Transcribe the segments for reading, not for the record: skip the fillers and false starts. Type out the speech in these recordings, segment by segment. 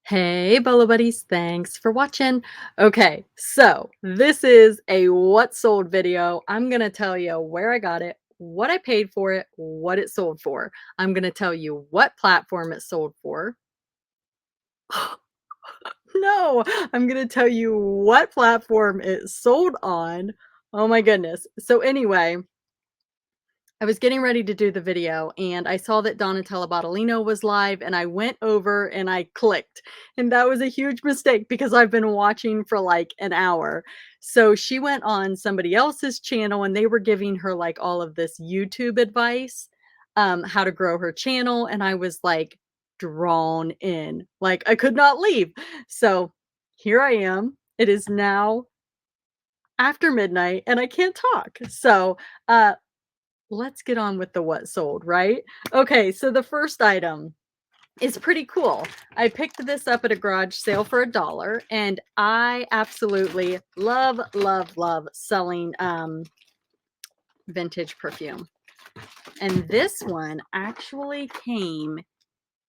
Hey, Bolo buddies, thanks for watching. Okay, so this is a what sold video. I'm gonna tell you where I got it, what I paid for it, what it sold for. I'm gonna tell you what platform it sold for. No, I'm gonna tell you what platform it sold on. Oh my goodness. So anyway, I was getting ready to do the video and I saw that Donatella Bottolino was live and I went over and I clicked. And that was a huge mistake because I've been watching for like an hour. So she went on somebody else's channel and they were giving her like all of this YouTube advice, how to grow her channel. And I was like drawn in, like I could not leave. So here I am. It is now after midnight and I can't talk. So, let's get on with the what sold, right? Okay, so the first item is pretty cool. I picked this up at a garage sale for $1, and I absolutely love, love, love selling vintage perfume. And this one actually came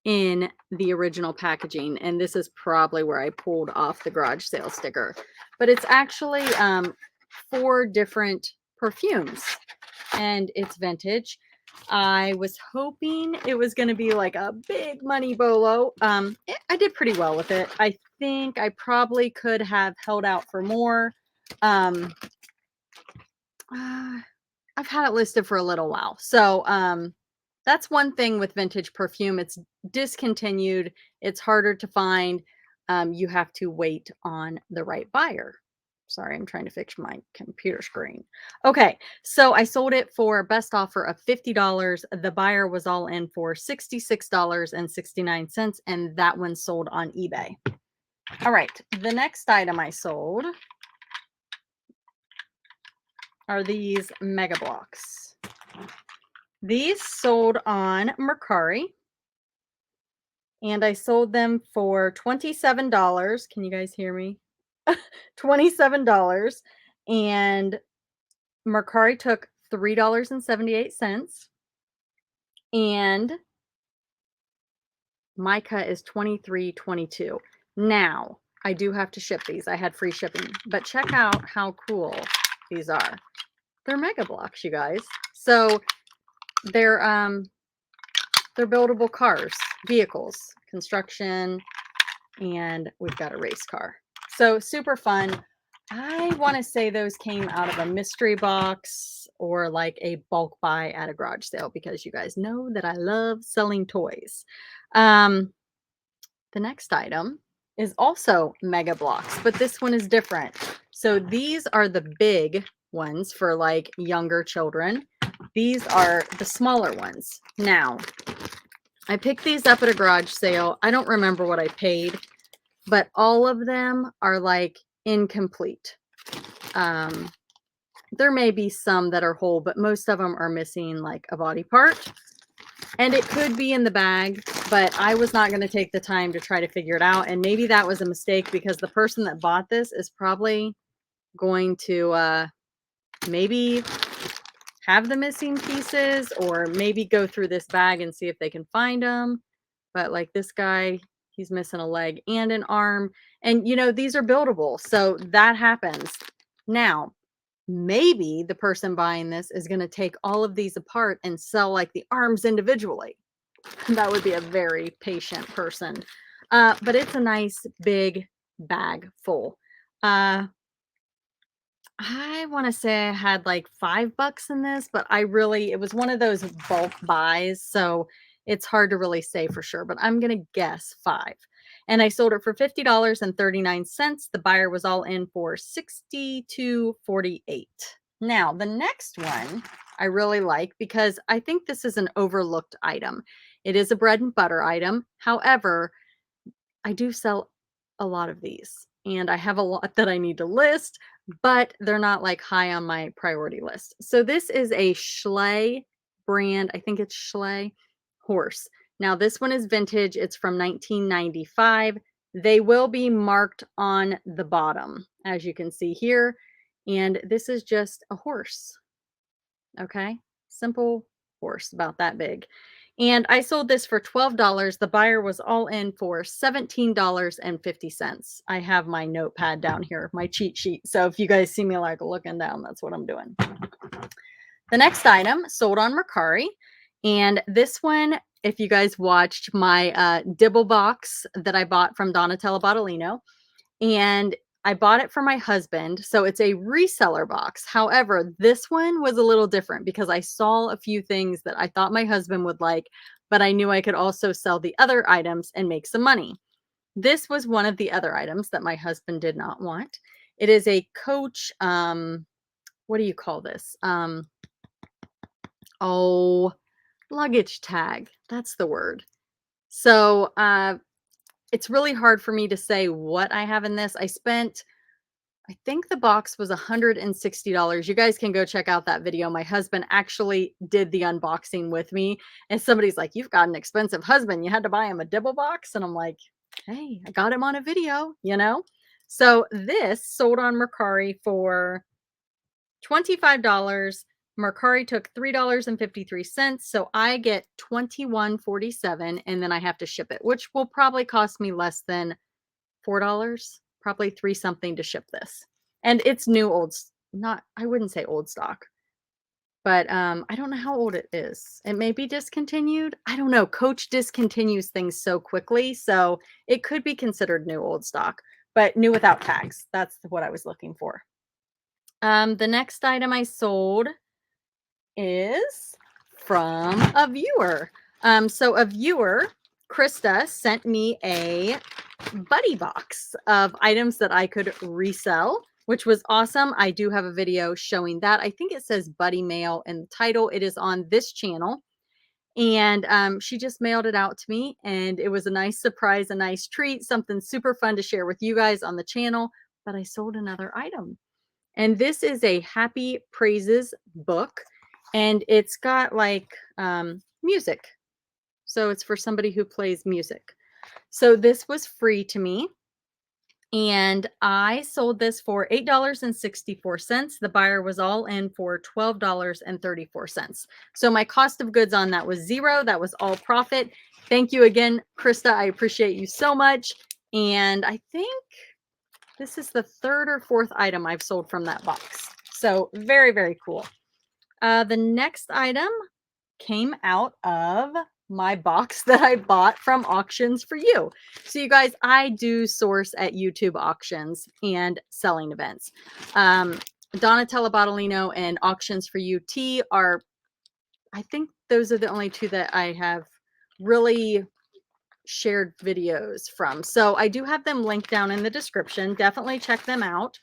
in the original packaging, and this is probably where I pulled off the garage sale sticker. But it's actually 4 different perfumes and it's vintage. I was hoping it was going to be like a big money bolo. I did pretty well with it. I think I probably could have held out for more. Um, I've had it listed for a little while. So that's one thing with vintage perfume. It's discontinued. It's harder to find. You have to wait on the right buyer. Sorry, I'm trying to fix my computer screen. Okay, so I sold it for best offer of $50. The buyer was all in for $66.69, and that one sold on eBay. All right, the next item I sold are these Mega Blocks. These sold on Mercari, and I sold them for $27. Can you guys hear me? $27, and Mercari took $3.78, and my cut is $23.22. Now, I do have to ship these. I had free shipping, but check out how cool these are. They're Mega Blocks, you guys. So they're buildable cars, vehicles, construction, and we've got a race car. So super fun. I want to say those came out of a mystery box or like a bulk buy at a garage sale because you guys know that I love selling toys. Um, the next item is also Mega Blocks, but this one is different. So these are the big ones for like younger children. These are the smaller ones. Now, I picked these up at a garage sale. I don't remember what I paid, but all of them are like incomplete. There may be some that are whole, but most of them are missing like a body part. And it could be in the bag, but I was not going to take the time to try to figure it out. And maybe that was a mistake because the person that bought this is probably going to maybe have the missing pieces or maybe go through this bag and see if they can find them. But like this guy, he's missing a leg and an arm. And, you know, these are buildable. So that happens. Now, maybe the person buying this is going to take all of these apart and sell like the arms individually. That would be a very patient person. But it's a nice big bag full. I want to say I had like $5 in this, but it was one of those bulk buys. So it's hard to really say for sure, but I'm going to guess 5. And I sold it for $50.39. The buyer was all in for $62.48. Now, the next one I really like because I think this is an overlooked item. It is a bread and butter item. However, I do sell a lot of these and I have a lot that I need to list, but they're not like high on my priority list. So this is a Schley brand. I think it's Schley horse. Now this one is vintage. It's from 1995. They will be marked on the bottom, as you can see here. And this is just a horse. Okay. Simple horse, about that big. And I sold this for $12. The buyer was all in for $17.50. I have my notepad down here, my cheat sheet. So if you guys see me like looking down, that's what I'm doing. The next item sold on Mercari. And this one, if you guys watched my Dibble box that I bought from Donatella Bottolino, and I bought it for my husband. So it's a reseller box. However, this one was a little different because I saw a few things that I thought my husband would like, but I knew I could also sell the other items and make some money. This was one of the other items that my husband did not want. It is a Coach, what do you call this? Oh, luggage tag. That's the word. So it's really hard for me to say what I have in this. I think the box was $160. You guys can go check out that video. My husband actually did the unboxing with me. And somebody's like, "You've got an expensive husband. You had to buy him a Dibble box." And I'm like, "Hey, I got him on a video, you know?" So this sold on Mercari for $25. Mercari took $3.53. So I get $21.47, and then I have to ship it, which will probably cost me less than $4, probably 3 something to ship this. And it's new not, I wouldn't say old stock, but I don't know how old it is. It may be discontinued. I don't know. Coach discontinues things so quickly, so it could be considered new old stock, but new without tags. That's what I was looking for. The next item I sold is from a viewer. So a viewer, Krista, sent me a buddy box of items that I could resell, which was awesome. I do have a video showing that. I think it says Buddy Mail in the title. It is on this channel. And she just mailed it out to me, and it was a nice surprise, a nice treat, something super fun to share with you guys on the channel. But I sold another item. And this is a Happy Praises book, and it's got like music. So it's for somebody who plays music. So this was free to me, and I sold this for $8.64. The buyer was all in for $12.34. So my cost of goods on that was zero. That was all profit. Thank you again, Krista. I appreciate you so much. And I think this is the 3rd or 4th item I've sold from that box. So very, very cool. The next item came out of my box that I bought from Auctions for You. So you guys, I do source at YouTube auctions and selling events. Donatella Bottolino and Auctions for You Tea are, I think those are the only 2 that I have really shared videos from. So I do have them linked down in the description. Definitely check them out.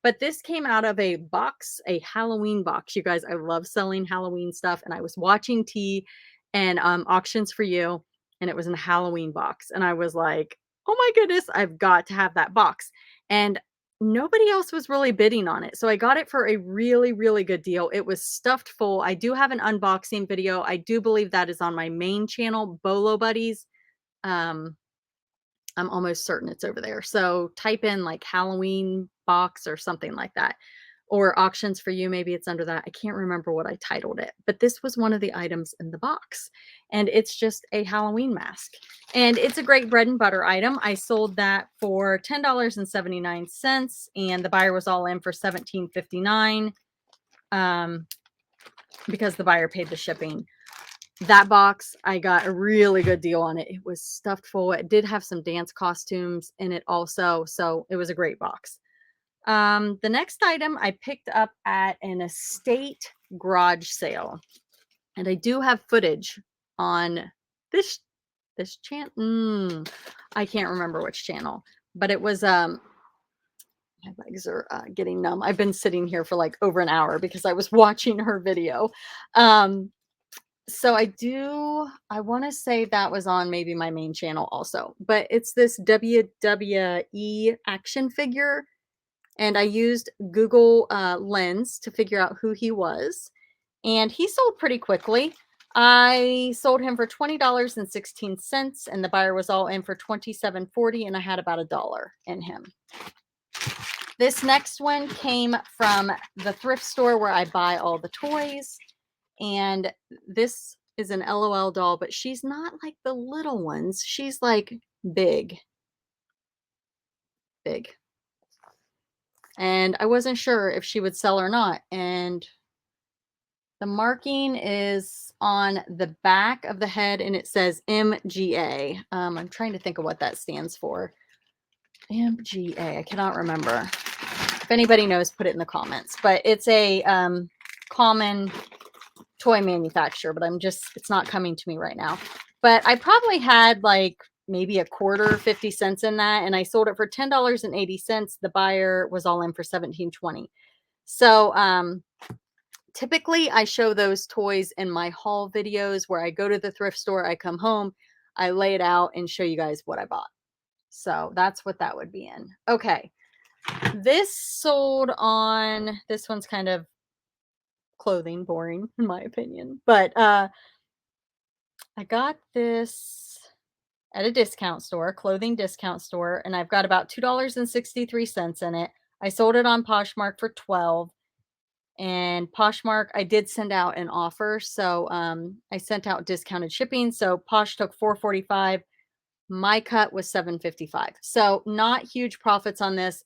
But this came out of a box, a Halloween box. You guys, I love selling Halloween stuff. And I was watching Tea and Auctions for You, and it was in a Halloween box. And I was like, oh my goodness, I've got to have that box. And nobody else was really bidding on it. So I got it for a really, really good deal. It was stuffed full. I do have an unboxing video. I do believe that is on my main channel, Bolo Buddies. I'm almost certain it's over there. So type in like Halloween box or something like that, or Auctions for You. Maybe it's under that. I can't remember what I titled it, but this was one of the items in the box, and it's just a Halloween mask, and it's a great bread and butter item. I sold that for $10.79, and the buyer was all in for $17.59 because the buyer paid the shipping. That box, I got a really good deal on it. It was stuffed full. It did have some dance costumes in it also, so it was a great box. The next item I picked up at an estate garage sale, and I do have footage on this channel. I can't remember which channel, but it was my legs are getting numb. I've been sitting here for like over an hour because I was watching her video. So I want to say that was on maybe my main channel also, but it's this WWE action figure, and I used Google Lens to figure out who he was, and he sold pretty quickly. I sold him for $20.16, and the buyer was all in for $27.40, and I had about $1 in him. This next one came from the thrift store where I buy all the toys. And this is an LOL doll, but she's not like the little ones. She's like big, big. And I wasn't sure if she would sell or not. And the marking is on the back of the head and it says MGA. I'm trying to think of what that stands for. MGA. I cannot remember. If anybody knows, put it in the comments. But it's a common toy manufacturer, but it's not coming to me right now. But I probably had like maybe a quarter, 50 cents in that, and I sold it for $10.80. The buyer was all in for $17.20. So typically I show those toys in my haul videos where I go to the thrift store, I come home, I lay it out and show you guys what I bought. So that's what that would be in. Okay. This sold on, this one's kind of clothing, boring in my opinion, but I got this at a discount store, clothing discount store, and I've got about $2.63 in it. I sold it on Poshmark for 12. And Poshmark, I did send out an offer. So I sent out discounted shipping. So Posh took $4.45. My cut was $7.55. So not huge profits on this.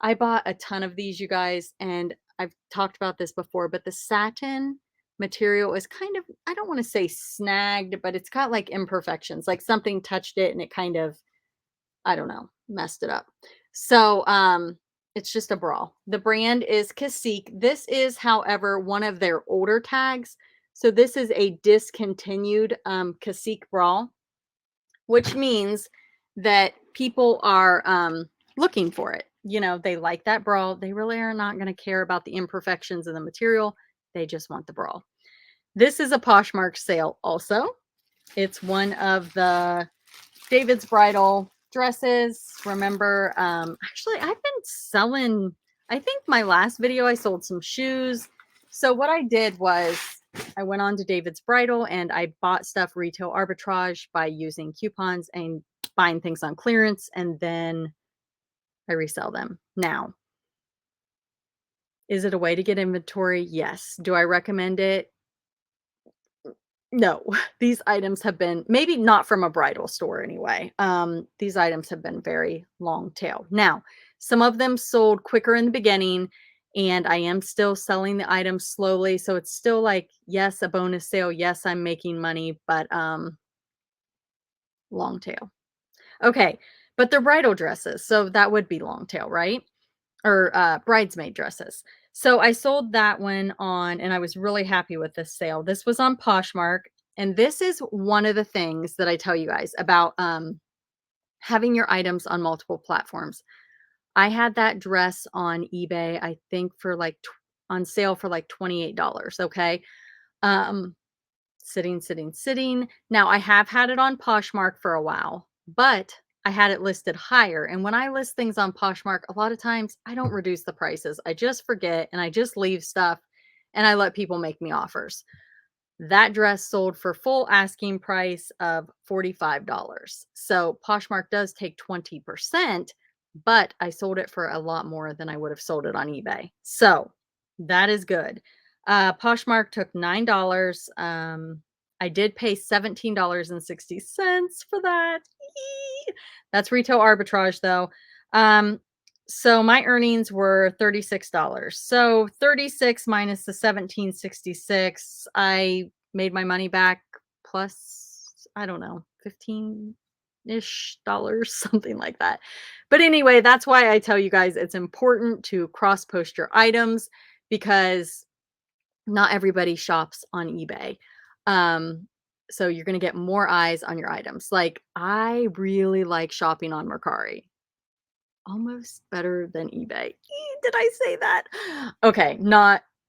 I bought a ton of these, you guys, and I've talked about this before, but the satin material is kind of, I don't want to say snagged, but it's got like imperfections, like something touched it and it kind of, I don't know, messed it up. So it's just a bra. The brand is Cacique. This is, however, one of their older tags. So this is a discontinued Cacique bra, which means that people are looking for it. You know, they like that bra. They really are not going to care about the imperfections in the material. They just want the bra. This is a Poshmark sale also. It's one of the David's Bridal dresses. Remember, actually, I've been selling, I think my last video, I sold some shoes. So what I did was I went on to David's Bridal and I bought stuff retail arbitrage by using coupons and buying things on clearance, and then I resell them. Now, is it a way to get inventory? Yes. Do I recommend it? No, these items have been, maybe not from a bridal store anyway. These items have been very long tail. Now, some of them sold quicker in the beginning, and I am still selling the items slowly. So it's still like, yes, a bonus sale. Yes, I'm making money, but long tail. Okay, but they're bridal dresses, so that would be long tail, right? Or bridesmaid dresses. So I sold that one on, and I was really happy with this sale. This was on Poshmark, and this is one of the things that I tell you guys about having your items on multiple platforms. I had that dress on eBay, I think for like on sale for like $28. Okay. Um, sitting. Now I have had it on Poshmark for a while, but I had it listed higher. And when I list things on Poshmark, a lot of times I don't reduce the prices. I just forget and I just leave stuff and I let people make me offers. That dress sold for full asking price of $45. So Poshmark does take 20%, but I sold it for a lot more than I would have sold it on eBay. So that is good. Poshmark took $9. I did pay $17.60 for that. That's retail arbitrage though. So my earnings were $36. So 36 minus the 1766, I made my money back plus, I don't know, 15-ish dollars, something like that. But anyway, that's why I tell you guys it's important to cross post your items because not everybody shops on eBay. So you're going to get more eyes on your items. Like I really like shopping on Mercari. Almost better than eBay. Did I say that? Okay,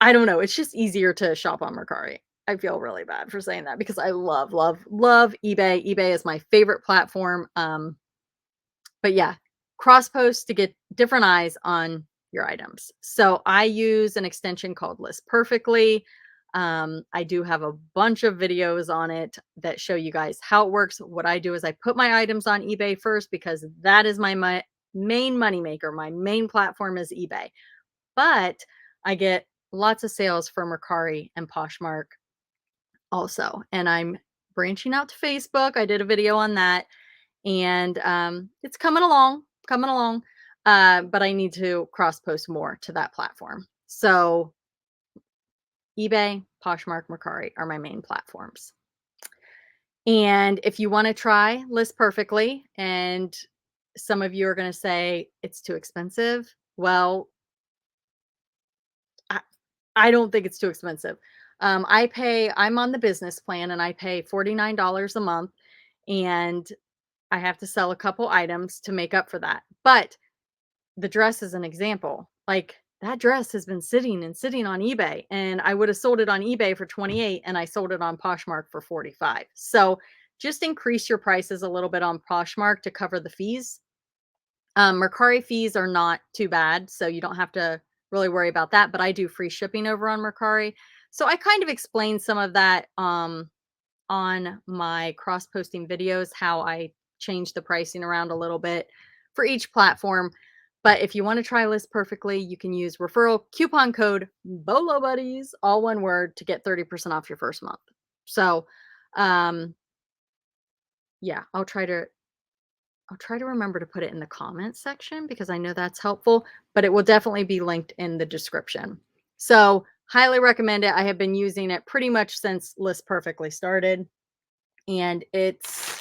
I don't know. It's just easier to shop on Mercari. I feel really bad for saying that because I love eBay. eBay is my favorite platform. But yeah, cross post to get different eyes on your items. So I use an extension called List Perfectly. I do have a bunch of videos on it that show you guys how it works. What I do is I put my items on eBay first because that is my main moneymaker. My main platform is eBay, but I get lots of sales from Mercari and Poshmark. also, and I'm branching out to Facebook. I did a video on that, and it's coming along. But I need to cross post more to that platform. So eBay, Poshmark, Mercari are my main platforms. And if you want to try List Perfectly, and some of you are going to say it's too expensive, well, I, I don't think it's too expensive. I'm on the business plan and I pay $49 a month, and I have to sell a couple items to make up for that. But the dress is an example. Like, that dress has been sitting and sitting on eBay, and I would have sold it on eBay for 28 and I sold it on Poshmark for 45. So just increase your prices a little bit on Poshmark to cover the fees. Mercari fees are not too bad, so you don't have to really worry about that, but I do free shipping over on Mercari. So I kind of explained some of that on my cross posting videos, how I change the pricing around a little bit for each platform. But if you want to try List Perfectly, you can use referral coupon code bolobuddies, all one word, to get 30% off your first month. So, um, yeah, I'll try to remember to put it in the comments section because I know that's helpful, but it will definitely be linked in the description. So, highly recommend it. I have been using it pretty much since List Perfectly started, and it's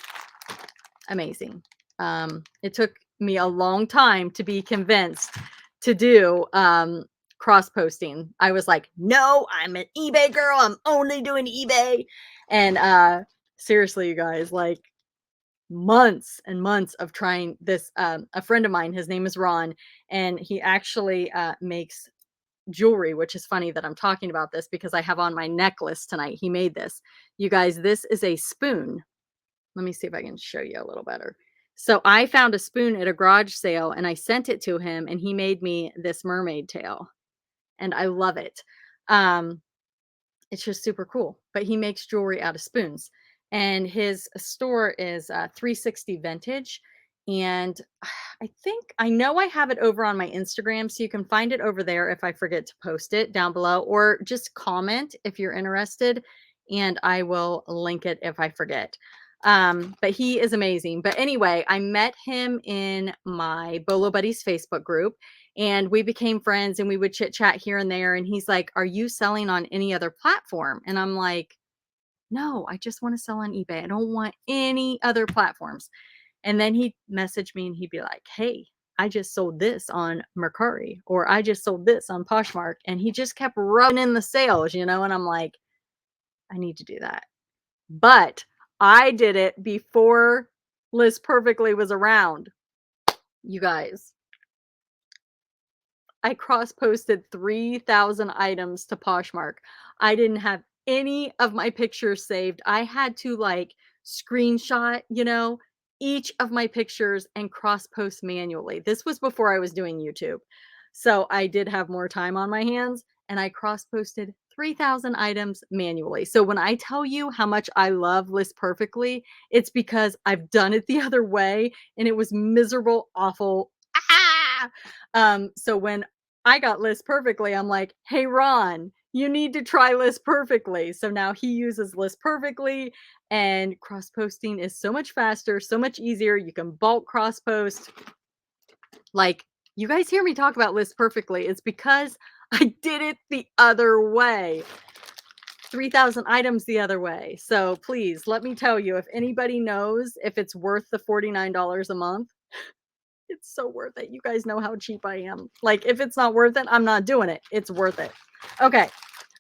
amazing. It took me a long time to be convinced to do cross posting. I was like, no, I'm an eBay girl. I'm only doing eBay. And seriously, you guys, like, months and months of trying this. A friend of mine, his name is Ron, and he actually makes jewelry, which is funny that I'm talking about this because I have on my necklace tonight. He made this. You guys, this is a spoon. Let me see if I can show you a little better. So I found a spoon at a garage sale and I sent it to him, and he made me this mermaid tail, and I love it. Um, it's just super cool. But he makes jewelry out of spoons, and his store is 360 Vintage. And I know I have it over on my Instagram, so you can find it over there if I forget to post it down below, or just comment if you're interested, and I will link it if I forget. But he is amazing. But anyway, I met him in my Bolo Buddies Facebook group, and we became friends, and we would chit chat here and there. And he's like, "Are you selling on any other platform?" And I'm like, "No, I just want to sell on eBay. I don't want any other platforms." And then he'd message me and he'd be like, "Hey, I just sold this on Mercari," or "I just sold this on Poshmark." And he just kept rubbing in the sales. And I'm like, I need to do that. But I did it before List Perfectly was around. You guys, I cross posted 3,000 items to Poshmark. I didn't have any of my pictures saved. I had to like screenshot each of my pictures and cross post manually. This was before I was doing YouTube. So I did have more time on my hands, and I cross posted 3,000 items manually. So when I tell you how much I love List Perfectly, it's because I've done it the other way and it was miserable, awful. Ah! So when I got List Perfectly, I'm like, "Hey, Ron, you need to try List Perfectly." So now he uses List Perfectly, and cross posting is so much faster, so much easier. You can bulk cross post. Like, you guys hear me talk about List Perfectly, it's because I did it the other way. 3,000 items the other way. So please let me tell you, if anybody knows if it's worth the $49 a month, it's so worth it. You guys know how cheap I am. Like, if it's not worth it, I'm not doing it. It's worth it. Okay.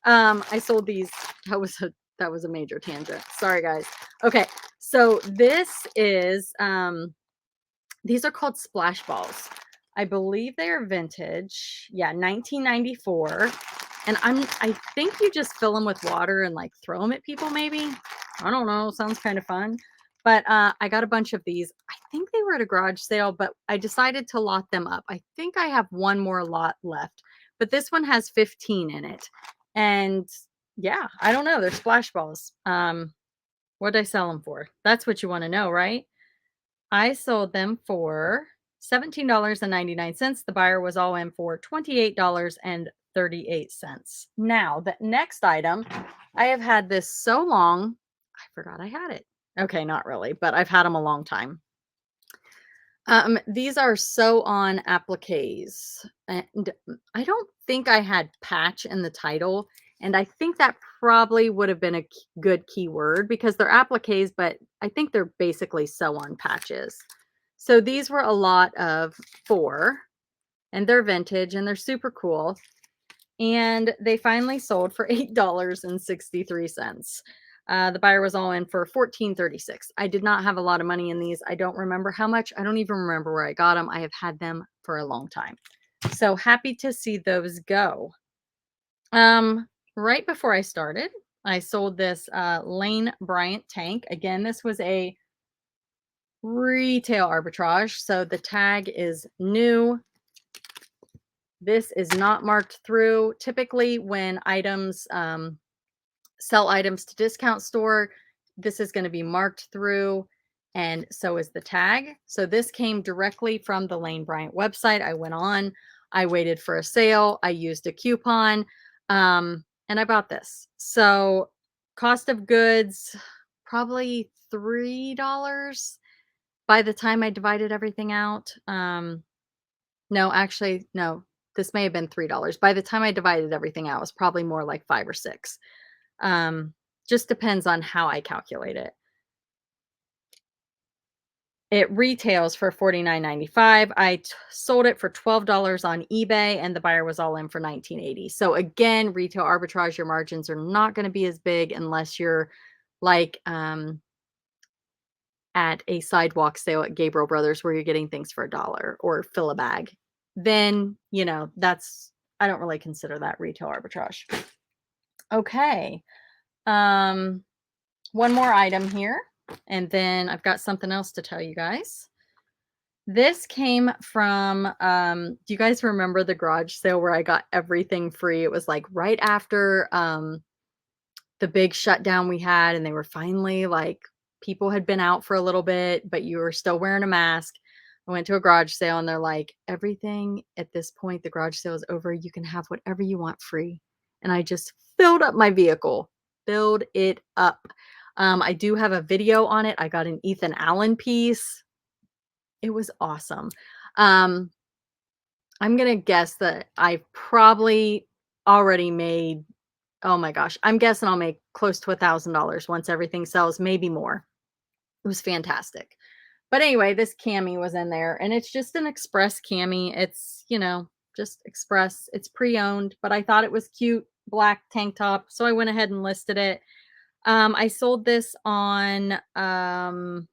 I sold these. That was a major tangent. Sorry, guys. Okay. So this is these are called splash balls. I believe they are vintage. Yeah, 1994. And I think you just fill them with water and like throw them at people, maybe. I don't know. Sounds kind of fun. But I got a bunch of these. I think they were at a garage sale, but I decided to lot them up. I think I have one more lot left, but this one has 15 in it. And yeah, I don't know. They're splash balls. What did I sell them for? That's what you want to know, right? I sold them for $17.99. The buyer was all in for $28.38. Now, the next item I have had this so long. I forgot I had it. Okay, not really, but I've had them a long time. These are sew on appliques, and I don't think I had patch in the title, and I think that probably would have been a good keyword because they're appliques, but I think they're basically sew on patches. So these were a lot of 4, and they're vintage and they're super cool. And they finally sold for $8.63. The buyer was all in for $14.36. I did not have a lot of money in these. I don't remember how much. I don't even remember where I got them. I have had them for a long time. So happy to see those go. Right before I started, I sold this Lane Bryant tank. Again, this was a retail arbitrage. So the tag is new. This is not marked through. Typically, when items sell items to discount store, this is going to be marked through, and so is the tag. So this came directly from the Lane Bryant website. I went on, I waited for a sale, I used a coupon, and I bought this. So cost of goods, probably $3 by the time I divided everything out. No, actually, no, this may have been $3. By the time I divided everything out, it was probably more like 5 or 6. Um, just depends on how I calculate it. It retails for $49.95. I sold it for $12 on eBay, and the buyer was all in for $19.80. So again, retail arbitrage, your margins are not going to be as big unless you're like at a sidewalk sale at Gabriel Brothers where you're getting things for $1 or fill a bag. Then, that's I don't really consider that retail arbitrage. Okay. Um, one more item here, and then I've got something else to tell you guys. This came from, do you guys remember the garage sale where I got everything free? It was like right after the big shutdown we had, and they were finally like, people had been out for a little bit, but you were still wearing a mask. I went to a garage sale and they're like, everything at this point, the garage sale is over. You can have whatever you want free. And I just filled up my vehicle, filled it up. I do have a video on it. I got an Ethan Allen piece. It was awesome. Um, I'm going to guess that I probably already made, oh my gosh, I'm guessing I'll make close to $1,000 once everything sells, maybe more. It was fantastic. But anyway, this cami was in there, and it's just an express cami. It's, just express. It's pre-owned, but I thought it was cute, black tank top, so I went ahead and listed it. I sold this on Poshmark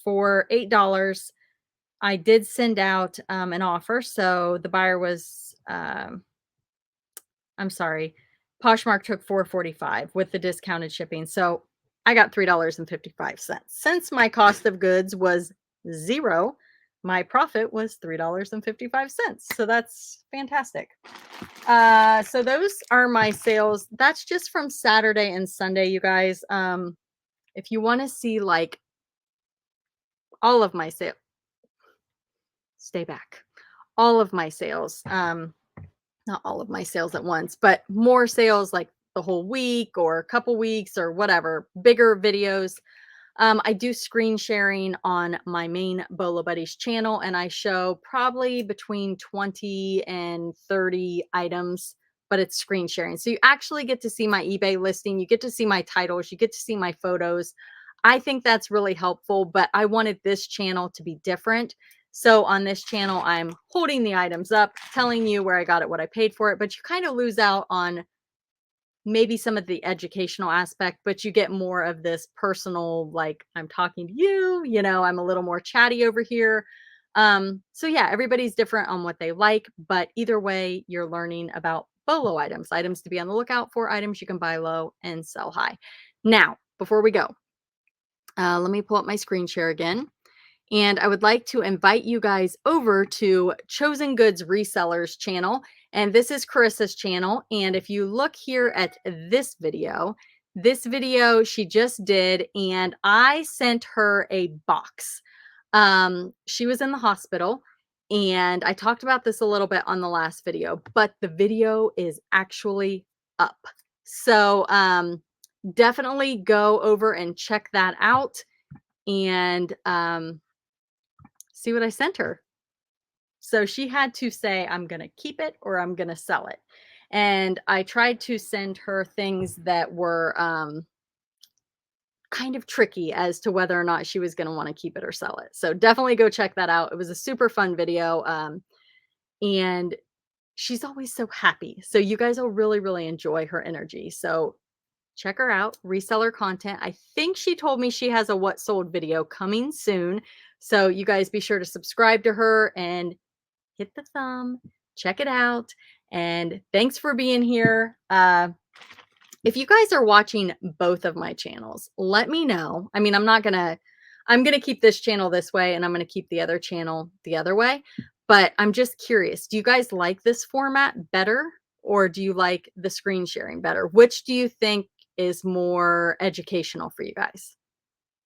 for $8. I did send out an offer, so the buyer was I'm sorry, Poshmark took $4.45 with the discounted shipping. So I got $3.55. Since my cost of goods was 0, my profit was $3.55. So that's fantastic. So those are my sales. That's just from Saturday and Sunday, you guys. If you want to see like all of my sales, stay back. All of my sales. Not all of my sales at once, but more sales like the whole week or a couple weeks or whatever, bigger videos. I do screen sharing on my main Bolo Buddies channel, and I show probably between 20 and 30 items, but it's screen sharing. So you actually get to see my eBay listing. You get to see my titles. You get to see my photos. I think that's really helpful, but I wanted this channel to be different. So on this channel, I'm holding the items up, telling you where I got it, what I paid for it, but you kind of lose out on maybe some of the educational aspect, but you get more of this personal, like I'm talking to you, I'm a little more chatty over here. So yeah, everybody's different on what they like, but either way, you're learning about Bolo items to be on the lookout for, items you can buy low and sell high. Now, before we go, let me pull up my screen share again. And I would like to invite you guys over to Chosen Goods Resellers channel. And this is Carissa's channel. And if you look here at this video she just did, and I sent her a box. She was in the hospital, and I talked about this a little bit on the last video, but the video is actually up. So, definitely go over and check that out and see what I sent her. So she had to say, I'm going to keep it or I'm going to sell it. And I tried to send her things that were kind of tricky as to whether or not she was going to want to keep it or sell it. So definitely go check that out. It was a super fun video. And she's always so happy. So you guys will really, really enjoy her energy. So check her out, reseller content. I think she told me she has a what sold video coming soon. So you guys be sure to subscribe to her and hit the thumb, check it out. And thanks for being here. If you guys are watching both of my channels, let me know. I mean, I'm going to keep this channel this way and I'm going to keep the other channel the other way. But I'm just curious, do you guys like this format better or do you like the screen sharing better? Which do you think is more educational for you guys?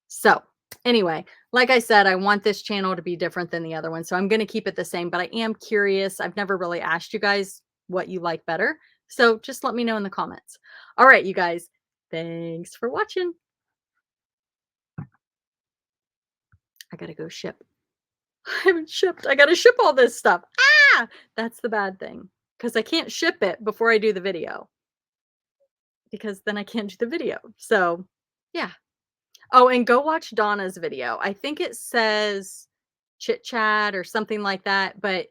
So, anyway, like I said, I want this channel to be different than the other one. So I'm going to keep it the same, but I am curious. I've never really asked you guys what you like better. So just let me know in the comments. All right, you guys, thanks for watching. I got to go ship. I haven't shipped. I got to ship all this stuff. Ah, that's the bad thing because I can't ship it before I do the video because then I can't do the video. So, yeah. Oh, and go watch Donna's video. I think it says chit chat or something like that, but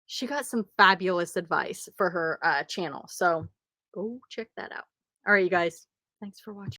she got some fabulous advice for her channel. So go check that out. All right, you guys. Thanks for watching.